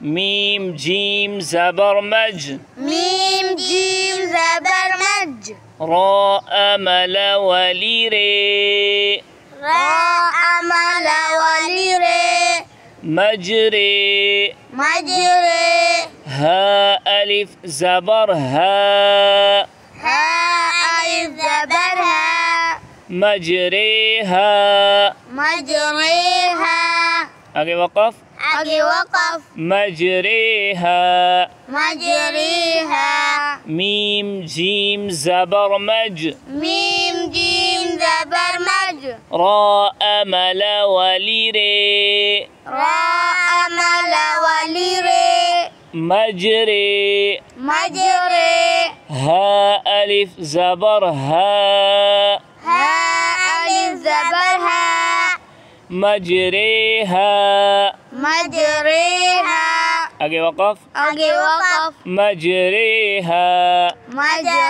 ميم جيم زبر مج. ميم جيم زبر مج. راء مل ولي ري. راء مل ولي ري. مجري. مجري. ها ألف زبر ها. ها ألف زبر ها. مجريها. مجريها. أجي وقف. أجي وقف. مجريها. مجريها. ميم جيم زبر مج. ميم جيم زبر مج. راء مل ولي ري. راء مل ولي ري. مجري. مجري. ها ألف زبر ها. ها ألف زبر ها. مجريها. مجريها. أجي وقف. أجي وقف. مجريها. مجريها.